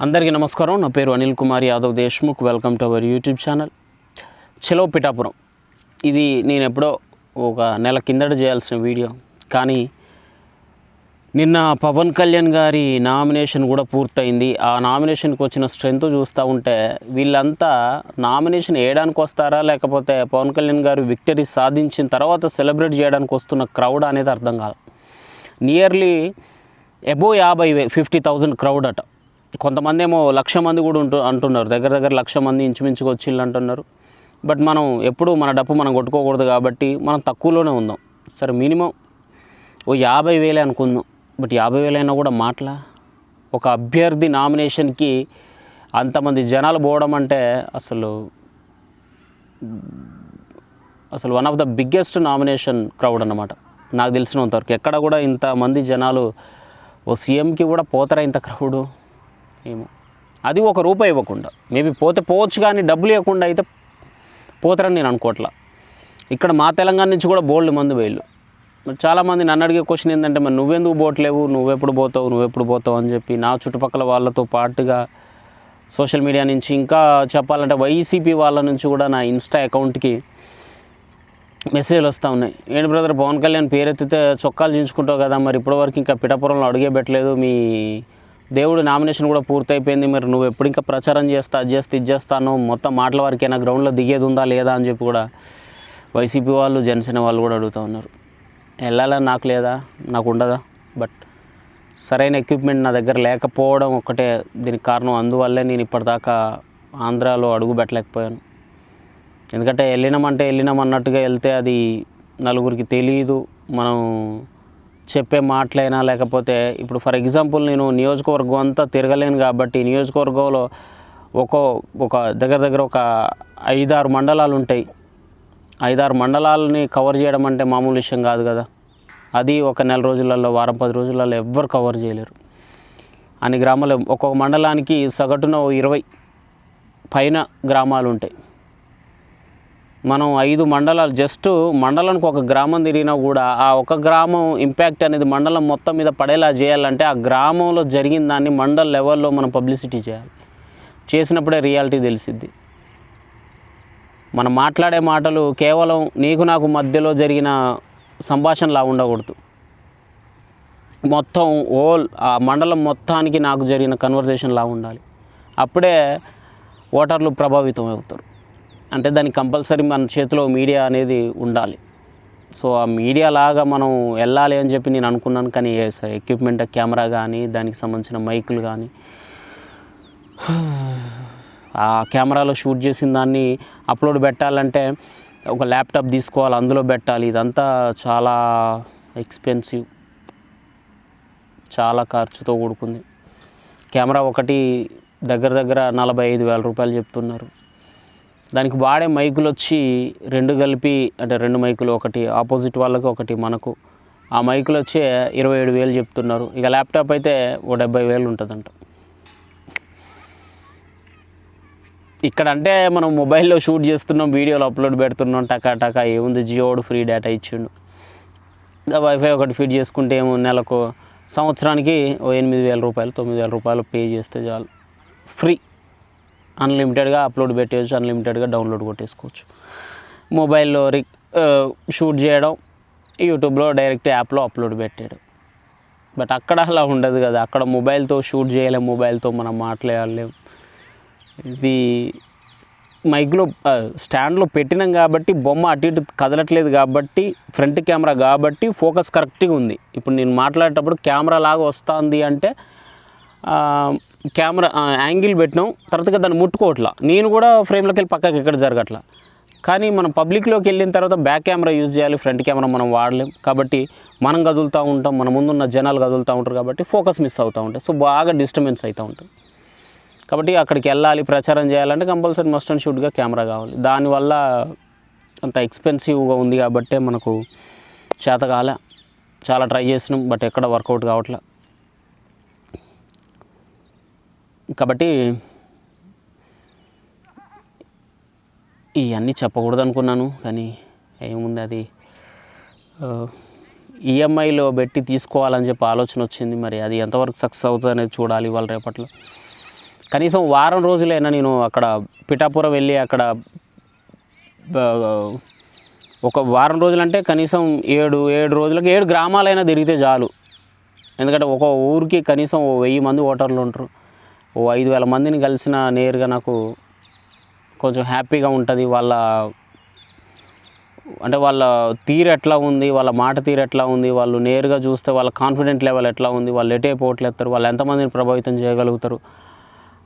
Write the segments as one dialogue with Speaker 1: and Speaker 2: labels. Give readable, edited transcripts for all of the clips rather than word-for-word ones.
Speaker 1: అందరికీ నమస్కారం. నా పేరు Anil Kumar Yadav Deshmukh. Welcome to our YouTube channel చలో పిఠాపురం. ఇది నేను ఎప్పుడో ఒక నెల కిందట చేయాల్సిన వీడియో, కానీ నిన్న పవన్ కళ్యాణ్ గారి నామినేషన్ కూడా పూర్తయింది. ఆ నామినేషన్కి వచ్చిన స్ట్రెంత్ చూస్తూ ఉంటే వీళ్ళంతా నామినేషన్ వేయడానికి వస్తారా, లేకపోతే పవన్ కళ్యాణ్ గారు విక్టరీ సాధించిన తర్వాత సెలబ్రేట్ చేయడానికి వస్తున్న క్రౌడ్ అనేది అర్థం కాదు. నియర్లీ అబోవ్ 50,000 క్రౌడ్ అట. కొంతమంది ఏమో 1,00,000 మంది కూడా అంటున్నారు. దగ్గర 1,00,000 మంది ఇంచుమించుకు వచ్చిళ్ళు అంటున్నారు. బట్ మనం ఎప్పుడు మన డప్పు మనం కొట్టుకోకూడదు కాబట్టి మనం తక్కువలోనే ఉందాం. సరే, మినిమం ఓ 50,000 అనుకుందాం. బట్ 50,000 అయినా కూడా మాటలా. ఒక అభ్యర్థి నామినేషన్కి అంతమంది జనాలు పోవడం అంటే అసలు one of the biggest nomination crowd అన్నమాట. నాకు తెలిసినంతవరకు ఎక్కడ కూడా ఇంతమంది జనాలు ఓ సీఎంకి కూడా పోతారా ఇంత క్రౌడు? ఏమో, అది ₹1 ఇవ్వకుండా మేబీ పోవచ్చు, కానీ డబ్బులు ఇవ్వకుండా అయితే పోతారని నేను అనుకోవట్లా. ఇక్కడ మా తెలంగాణ నుంచి కూడా బోల్డ్ మంది వేళ్ళు. మరి చాలామంది నన్ను అడిగే క్వశ్చన్ ఏంటంటే, మరి నువ్వెందుకు పోవట్లేవు, నువ్వెప్పుడు పోతావు అని చెప్పి నా చుట్టుపక్కల వాళ్ళతో పాటుగా సోషల్ మీడియా నుంచి, ఇంకా చెప్పాలంటే వైసీపీ వాళ్ళ నుంచి కూడా నా ఇన్స్టా అకౌంట్కి మెసేజ్లు వస్తూ ఉన్నాయి. ఏంటి బ్రదర్, పవన్ కళ్యాణ్ పేరెత్తితే చొక్కాలు చించుకుంటావు కదా, మరి ఇప్పటివరకు ఇంకా పిఠాపురంలో అడిగే పెట్టలేదు, మీ దేవుడు నామినేషన్ కూడా పూర్తయిపోయింది, మరి నువ్వు ఎప్పుడు ఇంకా ప్రచారం చేస్తా, అది చేస్తాను, మొత్తం మాటల వరకైనా గ్రౌండ్లో దిగేది ఉందా లేదా అని చెప్పి కూడా వైసీపీ వాళ్ళు, జనసేన వాళ్ళు కూడా అడుగుతూ ఉన్నారు. వెళ్ళాలని నాకు లేదా, నాకు ఉండదా? బట్ సరైన ఎక్విప్మెంట్ నా దగ్గర లేకపోవడం ఒక్కటే దీనికి కారణం. అందువల్లే నేను ఇప్పటిదాకా ఆంధ్రాలో అడుగు పెట్టలేకపోయాను. ఎందుకంటే వెళ్ళినాం అన్నట్టుగా వెళ్తే అది నలుగురికి తెలియదు. మనం చెప్పే మాటలైనా, లేకపోతే ఇప్పుడు ఫర్ ఎగ్జాంపుల్ నేను నియోజకవర్గం అంతా తిరగలేను కాబట్టి నియోజకవర్గంలో ఒక దగ్గర ఒక 5-6 మండలాలు ఉంటాయి. 5-6 మండలాలని కవర్ చేయడం అంటే మామూలు విషయం కాదు కదా. అది ఒక నెల రోజులలో, వారం 10 రోజులలో ఎవ్వరు కవర్ చేయలేరు. అన్ని గ్రామాలు, ఒక్కొక్క మండలానికి సగటున 20 పైన గ్రామాలు ఉంటాయి. మనం 5 మండలాలు, జస్ట్ మండలానికి ఒక గ్రామం తిరిగినా కూడా ఆ ఒక గ్రామం ఇంపాక్ట్ అనేది మండలం మొత్తం మీద పడేలా చేయాలంటే ఆ గ్రామంలో జరిగిన దాన్ని మండల్ లెవెల్లో మనం పబ్లిసిటీ చేయాలి. చేసినప్పుడే రియాలిటీ తెలిసిద్ది. మనం మాట్లాడే మాటలు కేవలం నీకు నాకు మధ్యలో జరిగిన సంభాషణలా ఉండకూడదు. మొత్తం ఆ మండలం మొత్తానికి నాకు జరిగిన కన్వర్జేషన్లా ఉండాలి. అప్పుడే ఓటర్లు ప్రభావితం అవుతారు. అంటే దానికి కంపల్సరీ మన చేతిలో మీడియా అనేది ఉండాలి. సో ఆ మీడియా లాగా మనం వెళ్ళాలి అని చెప్పి నేను అనుకున్నాను. కానీ ఎక్విప్మెంట్, కెమెరా కానీ, దానికి సంబంధించిన మైకులు కానీ, ఆ కెమెరాలో షూట్ చేసిన దాన్ని అప్లోడ్ పెట్టాలంటే ఒక ల్యాప్టాప్ తీసుకోవాలి, అందులో పెట్టాలి. ఇదంతా చాలా ఎక్స్పెన్సివ్, చాలా ఖర్చుతో కూడుకుంది. కెమెరా ఒకటి దగ్గర 45,000 రూపాయలు చెప్తున్నారు. దానికి వాడే మైకులు వచ్చి 2 కలిపి, అంటే 2 మైకులు, ఒకటి ఆపోజిట్ వాళ్ళకి, ఒకటి మనకు, ఆ మైకులు వచ్చి 27,000 చెప్తున్నారు. ఇక ల్యాప్టాప్ అయితే 70,000 ఉంటుందంట. ఇక్కడ అంటే మనం మొబైల్లో షూట్ చేస్తున్నాం, వీడియోలు అప్లోడ్ పెడుతున్నాం, టకా ఏముంది, జియోడు ఫ్రీ డేటా ఇచ్చిండు. ఇంకా వైఫై ఒకటి ఫిట్ చేసుకుంటే ఏమో నెలకు, సంవత్సరానికి 8,000 రూపాయలు 9,000 రూపాయలు పే చేస్తే చాలు, ఫ్రీ, అన్లిమిటెడ్గా అప్లోడ్ పెట్టేయచ్చు, అన్లిమిటెడ్గా డౌన్లోడ్ కొట్టేసుకోవచ్చు. మొబైల్లో షూట్ చేయడం, యూట్యూబ్లో డైరెక్ట్ యాప్లో అప్లోడ్ పెట్టేయడం. బట్ అక్కడ అలా ఉండదు కదా. అక్కడ మొబైల్తో షూట్ చేయలేము, మొబైల్తో మనం మాట్లాడలేము. ఇది మైక్లో స్టాండ్లో పెట్టినాం కాబట్టి బొమ్మ అటు ఇటు కదలట్లేదు కాబట్టి, ఫ్రంట్ కెమెరా కాబట్టి ఫోకస్ కరెక్ట్గా ఉంది. ఇప్పుడు నేను మాట్లాడేటప్పుడు కెమెరా లాగా వస్తుంది అంటే కెమెరా యాంగిల్ పెట్టినాం, తర్వాత దాన్ని ముట్టుకోవట్లా, నేను కూడా ఫ్రేమ్లోకి వెళ్ళి పక్కకి ఎక్కడ జరగట్లా. కానీ మనం పబ్లిక్లోకి వెళ్ళిన తర్వాత బ్యాక్ కెమెరా యూజ్ చేయాలి, ఫ్రంట్ కెమెరా మనం వాడలేం కాబట్టి మనం కదులుతూ ఉంటాం, మన ముందున్న జనాలు కదులుతూ ఉంటారు కాబట్టి ఫోకస్ మిస్ అవుతూ ఉంటాయి. సో బాగా డిస్టర్బెన్స్ అవుతూ ఉంటుంది. కాబట్టి అక్కడికి వెళ్ళాలి, ప్రచారం చేయాలంటే కంపల్సరీ మస్ట్ అండ్ షుడ్గా కెమెరా కావాలి. దానివల్ల అంత ఎక్స్పెన్సివ్గా ఉంది కాబట్టి మనకు చేత కాలే. చాలా ట్రై చేసినాం, బట్ ఎక్కడ వర్కౌట్ కావట్లే. కాబట్టి ఇవన్నీ చెప్పకూడదు అనుకున్నాను, కానీ ఏముంది, అది ఈఎంఐలో పెట్టి తీసుకోవాలని చెప్పి ఆలోచన వచ్చింది. మరి అది ఎంతవరకు సక్సెస్ అవుతుంది అనేది చూడాలి ఇవాళ రేపట్లో. కనీసం వారం రోజులైనా నేను అక్కడ పిఠాపురం వెళ్ళి అక్కడ ఒక వారం రోజులంటే కనీసం 7 రోజులకి 7 గ్రామాలైనా తిరిగితే చాలు. ఎందుకంటే ఒక ఊరికి కనీసం 1000 మంది ఓటర్లు ఉంటారు. 5000 మందిని కలిసిన నేరుగా నాకు కొంచెం హ్యాపీగా ఉంటుంది. వాళ్ళ తీరు ఎట్లా ఉంది, వాళ్ళ మాట తీరు ఎట్లా ఉంది, వాళ్ళు నేరుగా చూస్తే వాళ్ళ కాన్ఫిడెంట్ లెవెల్ ఎట్లా ఉంది, వాళ్ళు ఎటైపు ఓట్లు ఎత్తారు, వాళ్ళు ఎంతమందిని ప్రభావితం చేయగలుగుతారు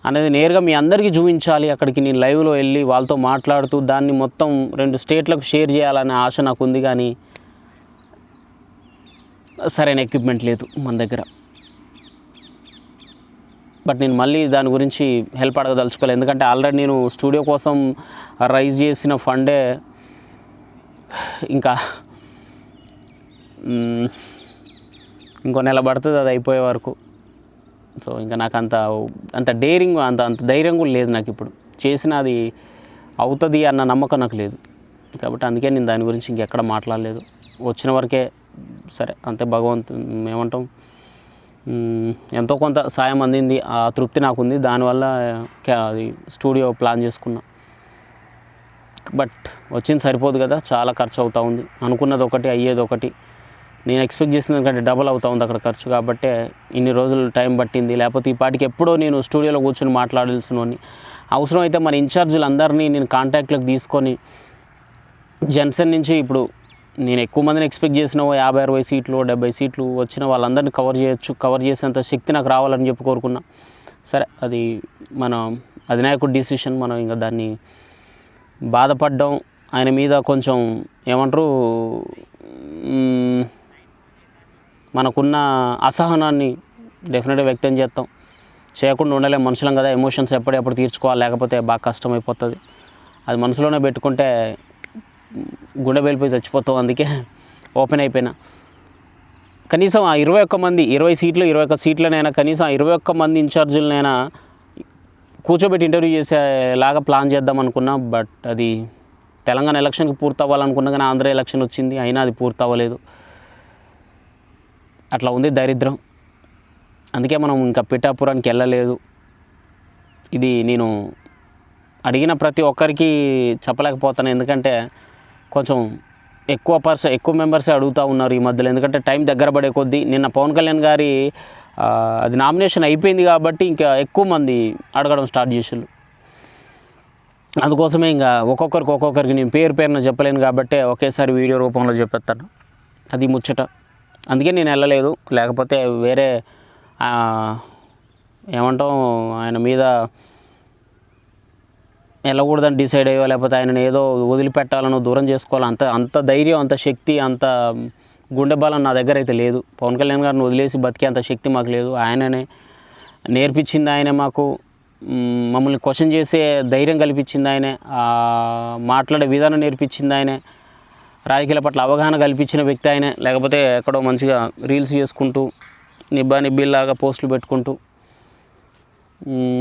Speaker 1: అనేది నేరుగా మీ అందరికీ చూపించాలి. అక్కడికి నేను లైవ్లో వెళ్ళి వాళ్ళతో మాట్లాడుతూ దాన్ని మొత్తం 2 స్టేట్లకు షేర్ చేయాలనే ఆశ నాకు ఉంది. కానీ సరైన ఎక్విప్మెంట్ లేదు మన దగ్గర. బట్ నేను మళ్ళీ దాని గురించి హెల్ప్ అడగదలుచుకోలేదు. ఎందుకంటే ఆల్రెడీ నేను స్టూడియో కోసం రైజ్ చేసిన ఫండే ఇంకా ఇంకో నెల పడుతుంది అది అయిపోయే వరకు. సో ఇంకా నాకు అంత డేరింగ్ అంత ధైర్యం కూడా లేదు నాకు. ఇప్పుడు చేసిన అది అవుతుంది అన్న నమ్మకం నాకు లేదు. కాబట్టి అందుకే నేను దాని గురించి ఇంకెక్కడ మాట్లాడలేదు. వచ్చిన వరకే సరే అంతే. ఏమంటాం, ఎంతో కొంత సాయం అందింది, ఆ తృప్తి నాకు ఉంది. దానివల్ల అది స్టూడియో ప్లాన్ చేసుకున్నా. బట్ వచ్చింది సరిపోదు కదా, చాలా ఖర్చు అవుతూ ఉంది. అనుకున్నది ఒకటి, అయ్యేది ఒకటి. నేను ఎక్స్పెక్ట్ చేసిన కంటే డబల్ అవుతూ ఉంది అక్కడ ఖర్చు. కాబట్టి ఇన్ని రోజులు టైం పట్టింది. లేకపోతే ఈ పాటికి ఎప్పుడో నేను స్టూడియోలో కూర్చొని మాట్లాడాల్సినవన్నీ. అవసరం అయితే మన ఇన్ఛార్జీలందరినీ నేను కాంటాక్ట్లోకి తీసుకొని జన్సన్ నుంచి ఇప్పుడు నేను ఎక్కువ మందిని ఎక్స్పెక్ట్ చేసిన 50-60 సీట్లు 70 సీట్లు వచ్చిన వాళ్ళందరినీ కవర్ చేసేంత శక్తి నాకు రావాలని చెప్పి కోరుకున్నా. సరే, అది మన అధినాయకుడి డిసిషన్. మనం ఇంకా దాన్ని బాధపడడం, ఆయన మీద కొంచెం ఏమంటారు, మనకున్న అసహనాన్ని డెఫినెట్గా వ్యక్తం చేస్తాం. చేయకుండా ఉండలేం, మనుషులం కదా. ఎమోషన్స్ ఎప్పటికప్పుడు తీర్చుకోవాలి, లేకపోతే బాగా కష్టమైపోతుంది. అది మనసులోనే పెట్టుకుంటే గుండె బయలిపోయి చచ్చిపోతాం. అందుకే ఓపెన్ అయిపోయినా. కనీసం ఆ 21 మంది 21 సీట్లనైనా కనీసం ఆ 21 మంది ఇన్ఛార్జీలనైనా కూర్చోబెట్టి ఇంటర్వ్యూ చేసేలాగా ప్లాన్ చేద్దాం అనుకున్నా. బట్ అది తెలంగాణ ఎలక్షన్కి పూర్తి అవ్వాలనుకున్నా, కానీ ఆంధ్ర ఎలక్షన్ వచ్చింది, అయినా అది పూర్తి అవ్వలేదు. అట్లా ఉంది దరిద్రం. అందుకే మనం ఇంకా పిఠాపురానికి వెళ్ళలేదు. ఇది నేను అడిగిన ప్రతి ఒక్కరికి చెప్పలేకపోతాను. ఎందుకంటే కొంచెం ఎక్కువ మెంబర్సే అడుగుతూ ఉన్నారు ఈ మధ్యలో. ఎందుకంటే టైం దగ్గర పడే కొద్దీ నిన్న పవన్ కళ్యాణ్ గారి అది నామినేషన్ అయిపోయింది కాబట్టి ఇంకా ఎక్కువ మంది అడగడం స్టార్ట్ చేసారు. అందుకోసమే ఇంకా ఒక్కొక్కరికి నేను పేరున చెప్పలేను కాబట్టి ఒకేసారి వీడియో రూపంలో చెప్పేస్తాను. అది ముచ్చట. అందుకే నేను వెళ్ళలేదు. లేకపోతే వేరే ఏమంటాం, ఆయన మీద వెళ్ళకూడదని డిసైడ్ అయ్యో, లేకపోతే ఆయనను ఏదో వదిలిపెట్టాలనో దూరం చేసుకోవాలో అంత ధైర్యం, అంత శక్తి, అంత గుండె బలం నా దగ్గర అయితే లేదు. పవన్ కళ్యాణ్ గారిని వదిలేసి బతికే అంత శక్తి మాకు లేదు. ఆయననే నేర్పించింది, ఆయనే మాకు మమ్మల్ని క్వశ్చన్ చేసే ధైర్యం కల్పించింది ఆయనే, మాట్లాడే విధానం నేర్పించింది ఆయనే, రాజకీయాల పట్ల అవగాహన కల్పించిన వ్యక్తి ఆయనే. లేకపోతే ఎక్కడో మంచిగా రీల్స్ చేసుకుంటూ నిబ్బిల్లాగా పోస్టులు పెట్టుకుంటూ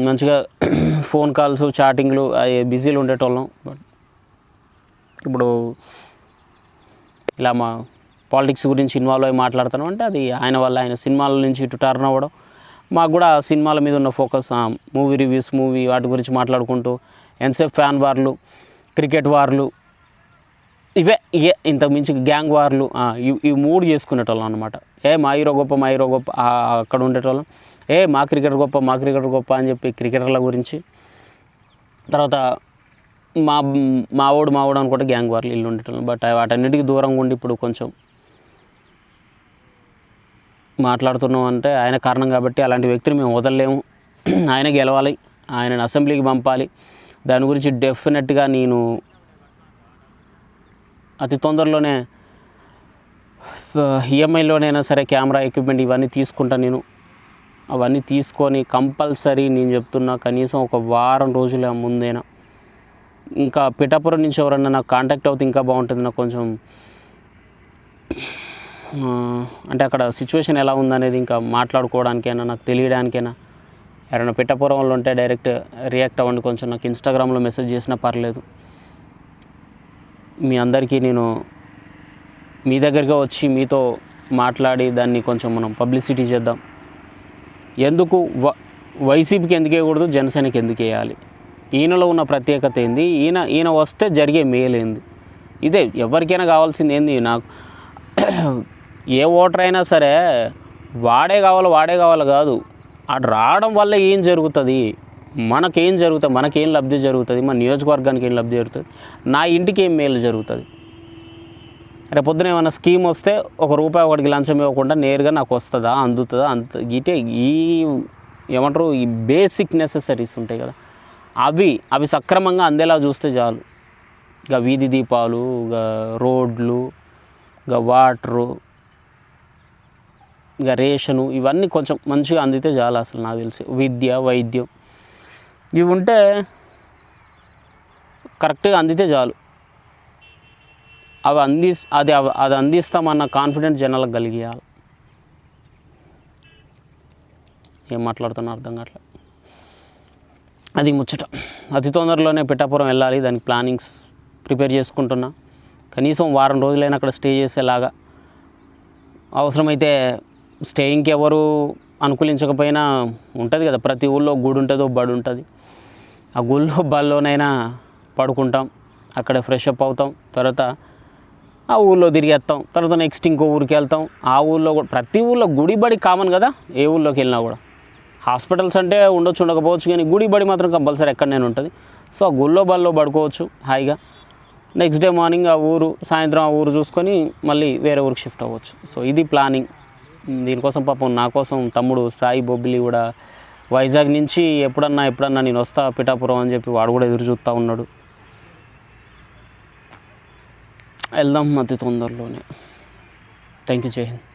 Speaker 1: మంచిగా ఫోన్ కాల్స్, చాటింగ్లు బిజీలు ఉండేటోళ్ళం. బట్ ఇప్పుడు ఇలా మా పాలిటిక్స్ గురించి ఇన్వాల్వ్ అయ్యి మాట్లాడుతాను అంటే అది ఆయన వల్ల. ఆయన సినిమాల నుంచి ఇటు టర్న్ అవ్వడం, మాకు కూడా సినిమాల మీద ఉన్న ఫోకస్, మూవీ రివ్యూస్, వాటి గురించి మాట్లాడుకుంటూ ఎంతసేపు ఫ్యాన్ వార్లు, క్రికెట్ వార్లు, ఇవే ఇంతకుమించి గ్యాంగ్ వార్లు, ఈ 3 చేసుకునేటోళ్ళం అనమాట. మా హీరో గొప్ప అక్కడ ఉండేటోళ్ళం. మా క్రికెటర్ గొప్ప అని చెప్పి క్రికెటర్ల గురించి, తర్వాత మావోడు అనుకుంటే గ్యాంగ్ వార్లు ఇల్లు ఉండేటోళ్ళం. బట్ వాటన్నిటికీ దూరంగా ఉండి ఇప్పుడు కొంచెం మాట్లాడుతున్నాం అంటే ఆయన కారణం కాబట్టి అలాంటి వ్యక్తిని మేము వదలలేము. ఆయన గెలవాలి, ఆయనను అసెంబ్లీకి పంపాలి. దాని గురించి డెఫినెట్గా నేను అతి తొందరలోనే ఈఎంఐలోనైనా సరే కెమెరా ఎక్విప్మెంట్ ఇవన్నీ తీసుకుంటాను నేను. అవన్నీ తీసుకొని కంపల్సరీ నేను చెప్తున్నా కనీసం ఒక వారం రోజుల ముందైనా ఇంకా పిఠాపురం నుంచి ఎవరన్నా నాకు కాంటాక్ట్ అవుతే ఇంకా బాగుంటుంది. నాకు కొంచెం అంటే అక్కడ సిచ్యువేషన్ ఎలా ఉందనేది ఇంకా మాట్లాడుకోవడానికైనా, నాకు తెలియడానికైనా ఎవరైనా పిఠాపురం వాళ్ళు ఉంటే డైరెక్ట్ రియాక్ట్ అవ్వండి. కొంచెం నాకు ఇన్స్టాగ్రామ్లో మెసేజ్ చేసినా పర్లేదు. మీ అందరికీ నేను మీ దగ్గరగా వచ్చి మీతో మాట్లాడి దాన్ని కొంచెం మనం పబ్లిసిటీ చేద్దాం. ఎందుకు వైసీపీకి ఎందుకు వేయకూడదు, జనసేనకి ఎందుకు వేయాలి, ఈయనలో ఉన్న ప్రత్యేకత ఏంది, ఈయన వస్తే జరిగే మేలేంది, ఇదే ఎవరికైనా కావాల్సింది ఏంది. నాకు ఏ ఓటర్ అయినా సరే వాడే కావాలి కాదు, అటు రావడం వల్ల ఏం జరుగుతుంది, మనకేం జరుగుతుంది, మనకేం లబ్ధి జరుగుతుంది, మన నియోజకవర్గానికి ఏం లబ్ధి జరుగుతుంది, నా ఇంటికి ఏం మేలు జరుగుతుంది. రేపు పొద్దున ఏమైనా స్కీమ్ వస్తే ₹1 ఒకటికి లంచం ఇవ్వకుండా నేరుగా నాకు వస్తుందా, అందుతుందా, ఇటే ఈ ఏమంటారు ఈ బేసిక్ నెసెసరీస్ ఉంటాయి కదా, అవి సక్రమంగా అందేలా చూస్తే చాలు. ఇక వీధి దీపాలు, ఇక రోడ్లు, ఇక వాటరు, ఇక రేషను, ఇవన్నీ కొంచెం మంచిగా అందితే చాలు. అసలు నాకు తెలిసి విద్య, వైద్యం ఇవి ఉంటే కరెక్ట్గా అందితే చాలు. అది అందిస్తామన్న కాన్ఫిడెన్స్ జనాలకు కలిగియాలి. ఏం మాట్లాడుతున్నా అర్థం కావట్లేదు. అది ముచ్చట. అతి తొందరలోనే పిఠాపురం వెళ్ళాలి, దానికి ప్లానింగ్స్ ప్రిపేర్ చేసుకుంటున్నా. కనీసం వారం రోజులైనా అక్కడ స్టే చేసేలాగా, అవసరమైతే స్టేయింగ్కి ఎవరు అనుకూలించకపోయినా ఉంటుంది కదా, ప్రతి ఊళ్ళో గుడి ఉంటుందో బడి ఉంటుంది, ఆ గుళ్ళో బడిలోనైనా పడుకుంటాం, అక్కడ ఫ్రెష్ అప్ అవుతాం, తర్వాత ఆ ఊళ్ళో తిరిగేస్తాం, తర్వాత నెక్స్ట్ ఇంకో ఊరికి వెళ్తాం. ఆ ఊళ్ళో కూడా ప్రతి ఊళ్ళో గుడి బడి కామన్ కదా, ఏ ఊళ్ళోకి వెళ్ళినా కూడా. హాస్పిటల్స్ అంటే ఉండకపోవచ్చు, కానీ గుడి బడి మాత్రం కంపల్సరీ ఎక్కడైనా ఉంటుంది. సో ఆ గుళ్ళో బల్లో పడుకోవచ్చు హాయిగా. నెక్స్ట్ డే మార్నింగ్ సాయంత్రం ఆ ఊరు చూసుకొని మళ్ళీ వేరే ఊరికి షిఫ్ట్ అవ్వచ్చు. సో ఇది ప్లానింగ్. దీనికోసం పాపం నా కోసం తమ్ముడు సాయి బొబ్బిలి కూడా వైజాగ్ నుంచి ఎప్పుడన్నా నేను వస్తా పిఠాపురం అని చెప్పి వాడు కూడా ఎదురు చూస్తూ ఉన్నాడు. వెళ్దాం అతి తొందరలోనే. థ్యాంక్ యూ, జై హింద్.